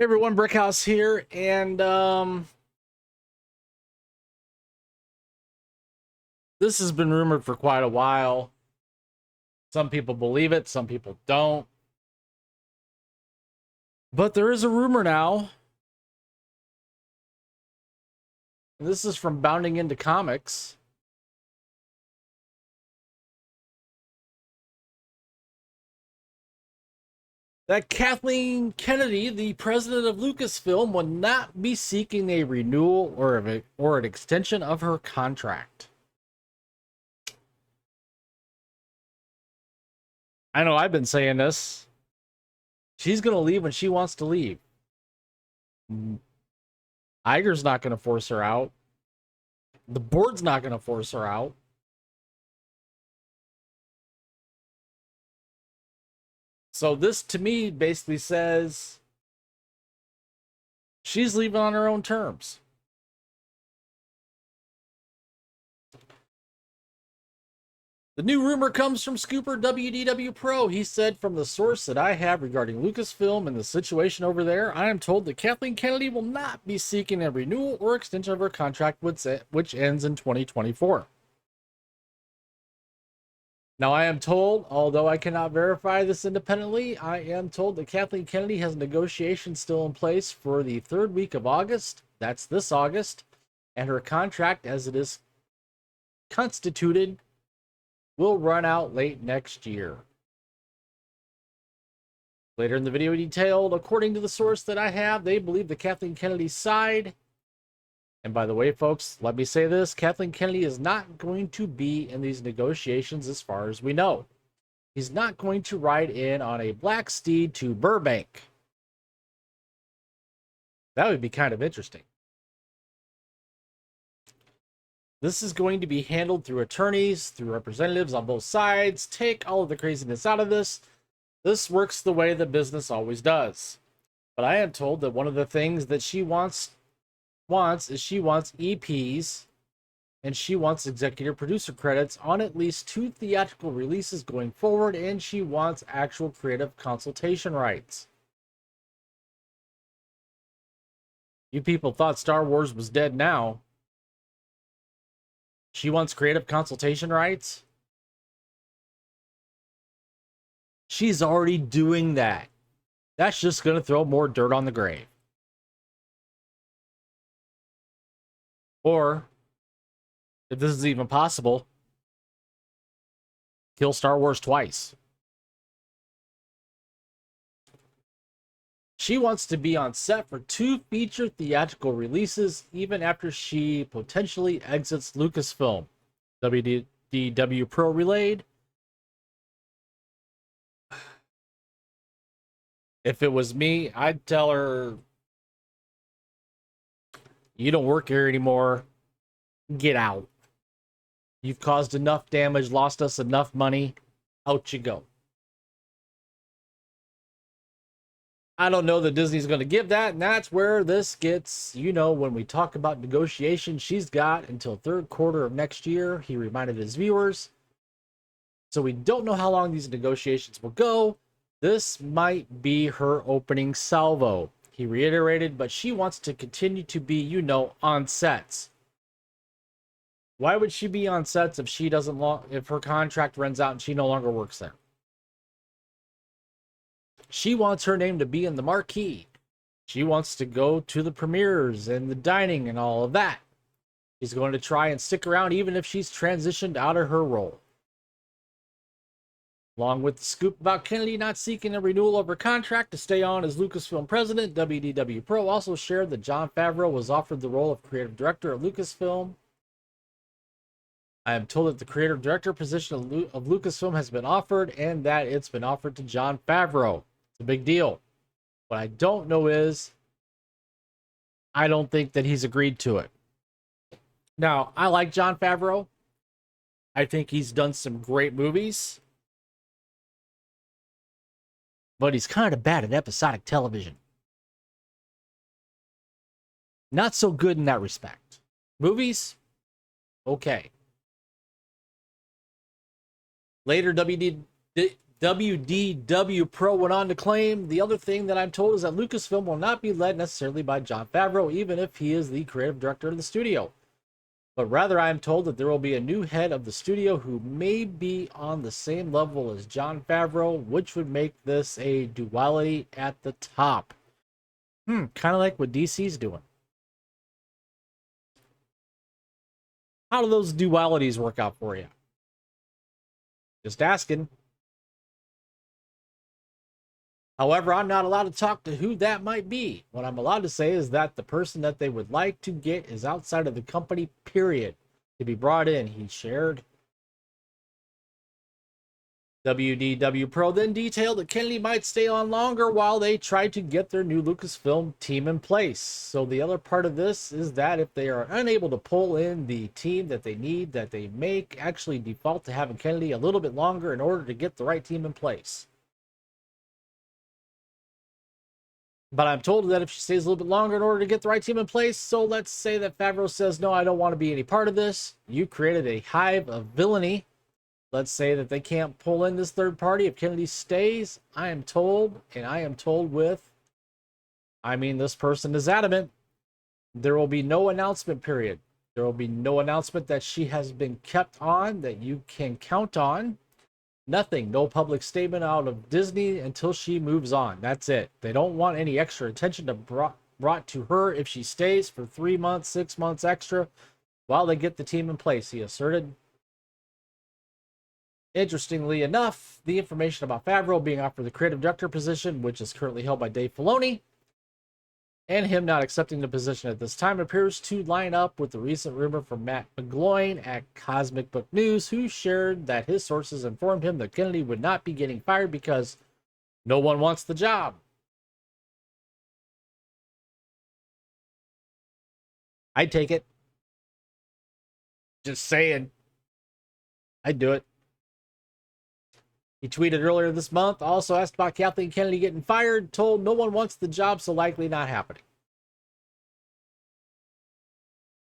Hey everyone, Brickhouse here, and this has been rumored for quite a while. Some people believe it, some people don't. But there is a rumor now. And this is from Bounding Into Comics. That Kathleen Kennedy, the president of Lucasfilm, will not be seeking a renewal or an extension of her contract. I know I've been saying this. She's going to leave when she wants to leave. Iger's not going to force her out. The board's not going to force her out. So this, to me, basically says she's leaving on her own terms. The new rumor comes from Scooper WDW Pro. He said, from the source that I have regarding Lucasfilm and the situation over there, I am told that Kathleen Kennedy will not be seeking a renewal or extension of her contract, which ends in 2024. Now, I am told, although I cannot verify this independently, I am told that Kathleen Kennedy has negotiations still in place for the third week of August. That's this August. And her contract, as it is constituted, will run out late next year. Later in the video detailed, according to the source that I have, they believe the Kathleen Kennedy side. And by the way, folks, let me say this. Kathleen Kennedy is not going to be in these negotiations as far as we know. He's not going to ride in on a black steed to Burbank. That would be kind of interesting. This is going to be handled through attorneys, through representatives on both sides. Take all of the craziness out of this. This works the way the business always does. But I am told that one of the things that she wants is she wants EPs and she wants executive producer credits on at least 2 theatrical releases going forward, and she wants actual creative consultation rights. You people thought Star Wars was dead now. She wants creative consultation rights. She's already doing that. That's just going to throw more dirt on the grave. Or, if this is even possible, kill Star Wars twice. She wants to be on set for 2 feature theatrical releases, even after she potentially exits Lucasfilm. WDW Pro relayed. If it was me, I'd tell her, you don't work here anymore. Get out. You've caused enough damage, lost us enough money. Out you go. I don't know that Disney's going to give that, and that's where this gets, when we talk about negotiations, she's got until third quarter of next year, he reminded his viewers. So we don't know how long these negotiations will go. This might be her opening salvo. He reiterated, but she wants to continue to be, on sets. Why would she be on sets if if her contract runs out and she no longer works there? She wants her name to be in the marquee. She wants to go to the premieres and the dining and all of that. She's going to try and stick around even if she's transitioned out of her role. Along with the scoop about Kennedy not seeking a renewal of her contract to stay on as Lucasfilm president, WDW Pro also shared that Jon Favreau was offered the role of creative director of Lucasfilm. I am told that the creative director position of Lucasfilm has been offered and that it's been offered to Jon Favreau. It's a big deal. What I don't know is, I don't think that he's agreed to it. Now, I like Jon Favreau. I think he's done some great movies. But he's kind of bad at episodic television. Not so good in that respect. Movies? Okay. Later, WDW Pro went on to claim, the other thing that I'm told is that Lucasfilm will not be led necessarily by Jon Favreau, even if he is the creative director of the studio. But rather, I am told that there will be a new head of the studio who may be on the same level as Jon Favreau, which would make this a duality at the top. Kind of like what DC's doing. How do those dualities work out for you? Just asking. However, I'm not allowed to talk to who that might be. What I'm allowed to say is that the person that they would like to get is outside of the company, period, to be brought in, he shared. WDW Pro then detailed that Kennedy might stay on longer while they try to get their new Lucasfilm team in place. So the other part of this is that if they are unable to pull in the team that they need, that they may actually default to having Kennedy a little bit longer in order to get the right team in place. But I'm told that if she stays a little bit longer in order to get the right team in place, so let's say that Favreau says, no, I don't want to be any part of this. You created a hive of villainy. Let's say that they can't pull in this third party. If Kennedy stays, I am told, and I am told with, I mean, this person is adamant, there will be no announcement period. There will be no announcement that she has been kept on, that you can count on. Nothing, no public statement out of Disney until she moves on. That's it. They don't want any extra attention to brought to her if she stays for 3 months, 6 months extra while they get the team in place, he asserted. Interestingly enough, the information about Favreau being offered the creative director position, which is currently held by Dave Filoni, and him not accepting the position at this time appears to line up with the recent rumor from Matt McGloin at Cosmic Book News, who shared that his sources informed him that Kennedy would not be getting fired because no one wants the job. I'd take it. Just saying. I'd do it. He tweeted earlier this month, also asked about Kathleen Kennedy getting fired, told no one wants the job, so likely not happening.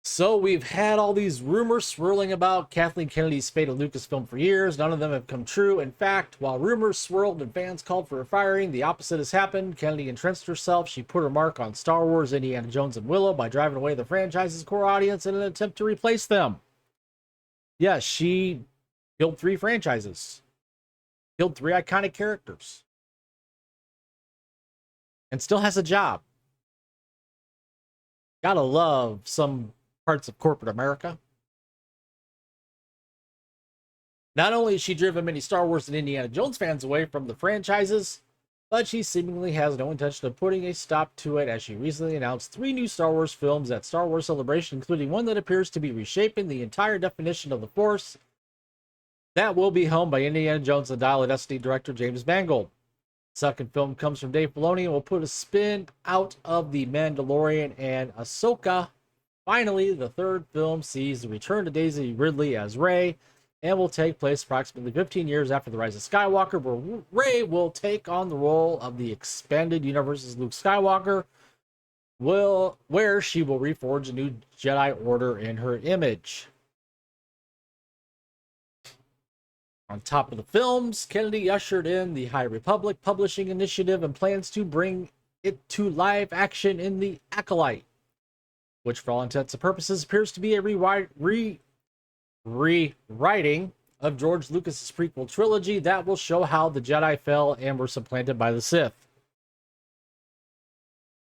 So we've had all these rumors swirling about Kathleen Kennedy's fate at Lucasfilm for years. None of them have come true. In fact, while rumors swirled and fans called for her firing, the opposite has happened. Kennedy entrenched herself. She put her mark on Star Wars, Indiana Jones, and Willow by driving away the franchise's core audience in an attempt to replace them. Yes, she killed 3 franchises. Killed 3 iconic characters. And still has a job. Gotta love some parts of corporate America. Not only has she driven many Star Wars and Indiana Jones fans away from the franchises, but she seemingly has no intention of putting a stop to it, as she recently announced 3 new Star Wars films at Star Wars Celebration, including one that appears to be reshaping the entire definition of the Force. That will be helmed by Indiana Jones and Dial of Destiny director James Mangold. The second film comes from Dave Filoni and will put a spin out of The Mandalorian and Ahsoka. Finally, the third film sees the return to Daisy Ridley as Rey and will take place approximately 15 years after The Rise of Skywalker, where Rey will take on the role of the expanded universe's Luke Skywalker, where she will reforge a new Jedi Order in her image. On top of the films, Kennedy ushered in the High Republic Publishing Initiative and plans to bring it to live action in The Acolyte, which for all intents and purposes appears to be a rewriting of George Lucas's prequel trilogy that will show how the Jedi fell and were supplanted by the Sith.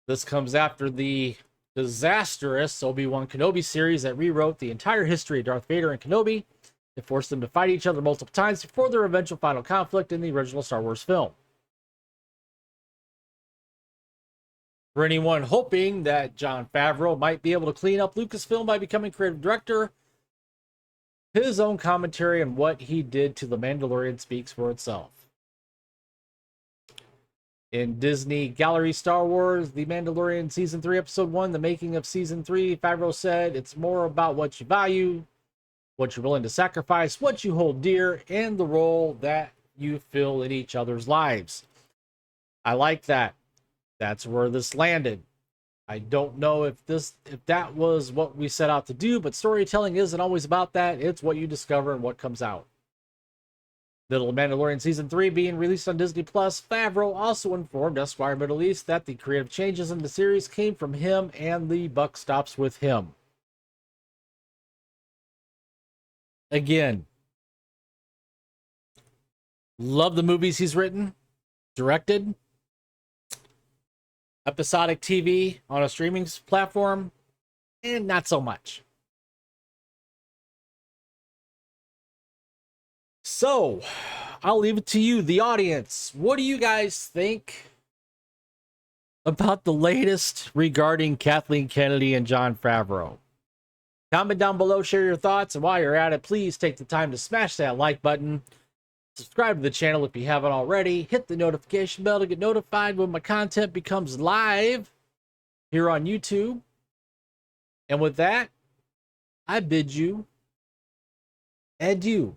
This comes after the disastrous Obi-Wan Kenobi series that rewrote the entire history of Darth Vader and Kenobi. It forced them to fight each other multiple times before their eventual final conflict in the original Star Wars film. For anyone hoping that Jon Favreau might be able to clean up Lucasfilm by becoming creative director, his own commentary on what he did to The Mandalorian speaks for itself. In Disney Gallery Star Wars, The Mandalorian Season 3, Episode 1, The Making of Season 3, Favreau said, "It's more about what you value, what you're willing to sacrifice, what you hold dear, and the role that you fill in each other's lives." I like that. That's where this landed. I don't know if that was what we set out to do, but storytelling isn't always about that. It's what you discover and what comes out. The Mandalorian Season 3 being released on Disney Plus, Favreau also informed Esquire Middle East that the creative changes in the series came from him and the buck stops with him. Again, love the movies he's written, directed. Episodic TV on a streaming platform, and not so much. So, I'll leave it to you, the audience. What do you guys think about the latest regarding Kathleen Kennedy and Jon Favreau? Comment down below, share your thoughts, and while you're at it, please take the time to smash that like button. Subscribe to the channel if you haven't already. Hit the notification bell to get notified when my content becomes live here on YouTube. And with that, I bid you adieu.